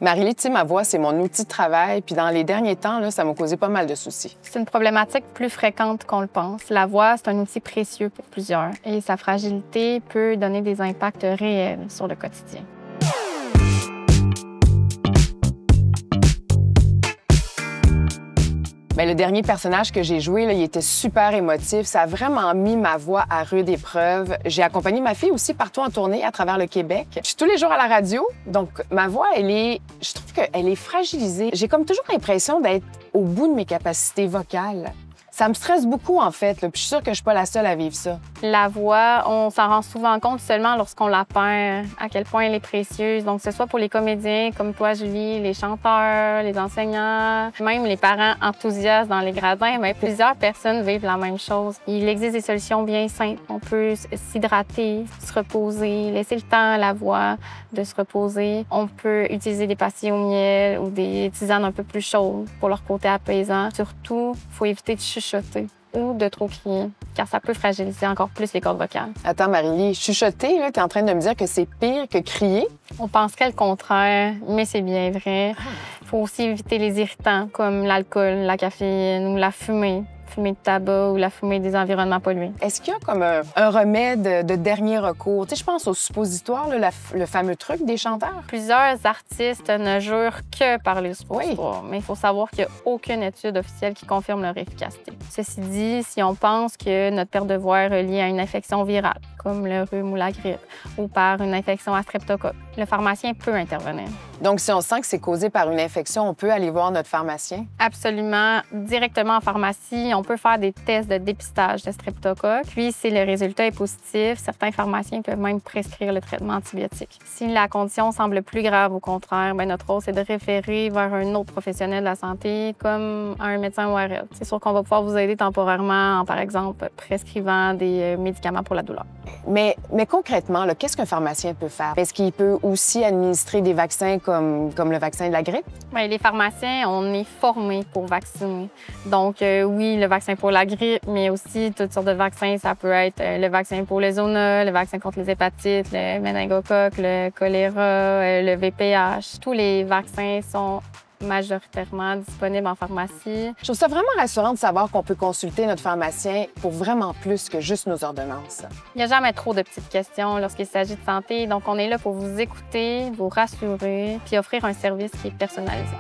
Marie-Lie, tu sais, ma voix, c'est mon outil de travail. Puis dans les derniers temps, là, ça m'a causé pas mal de soucis. C'est une problématique plus fréquente qu'on le pense. La voix, c'est un outil précieux pour plusieurs et sa fragilité peut donner des impacts réels sur le quotidien. Bien, le dernier personnage que j'ai joué, là, il était super émotif. Ça a vraiment mis ma voix à rude épreuve. J'ai accompagné ma fille aussi partout en tournée à travers le Québec. Je suis tous les jours à la radio, donc ma voix, je trouve qu'elle est fragilisée. J'ai comme toujours l'impression d'être au bout de mes capacités vocales. Ça me stresse beaucoup, en fait, là, puis je suis sûre que je suis pas la seule à vivre ça. La voix, on s'en rend souvent compte seulement lorsqu'on la perd, à quel point elle est précieuse. Donc, que ce soit pour les comédiens comme toi, Julie, les chanteurs, les enseignants, même les parents enthousiastes dans les gradins, bien, plusieurs personnes vivent la même chose. Il existe des solutions bien simples. On peut s'hydrater, se reposer, laisser le temps à la voix de se reposer. On peut utiliser des pastilles au miel ou des tisanes un peu plus chaudes pour leur côté apaisant. Surtout, il faut éviter de chuchoter ou de trop crier, car ça peut fragiliser encore plus les cordes vocales. Attends, Marie-Lie, chuchoter, là, t'es en train de me dire que c'est pire que crier? On penserait le contraire, mais c'est bien vrai. Il faut aussi éviter les irritants comme l'alcool, la caféine ou la fumée de tabac ou la fumée des environnements pollués. Est-ce qu'il y a comme un remède de dernier recours? Tu sais, je pense au suppositoire, là, le fameux truc des chanteurs. Plusieurs artistes ne jurent que par les suppositoires, mais il faut savoir qu'il n'y a aucune étude officielle qui confirme leur efficacité. Ceci dit, si on pense que notre perte de voix est reliée à une infection virale, comme le rhume ou la grippe, ou par une infection à streptocoque, le pharmacien peut intervenir. Donc, si on sent que c'est causé par une infection, on peut aller voir notre pharmacien? Absolument. Directement en pharmacie, on peut faire des tests de dépistage de streptocoque. Puis, si le résultat est positif, certains pharmaciens peuvent même prescrire le traitement antibiotique. Si la condition semble plus grave, au contraire, bien, notre rôle, c'est de référer vers un autre professionnel de la santé, comme un médecin ORL. C'est sûr qu'on va pouvoir vous aider temporairement en, par exemple, prescrivant des médicaments pour la douleur. Mais concrètement, qu'est-ce qu'un pharmacien peut faire? Est-ce qu'il peut aussi administrer des vaccins comme le vaccin de la grippe? Bien, les pharmaciens, on est formés pour vacciner. Donc, oui, le vaccin pour la grippe, mais aussi toutes sortes de vaccins. Ça peut être le vaccin pour le zona, le vaccin contre les hépatites, le méningocoque, le choléra, le VPH. Tous les vaccins sont majoritairement disponibles en pharmacie. Je trouve ça vraiment rassurant de savoir qu'on peut consulter notre pharmacien pour vraiment plus que juste nos ordonnances. Il n'y a jamais trop de petites questions lorsqu'il s'agit de santé, donc on est là pour vous écouter, vous rassurer, puis offrir un service qui est personnalisé.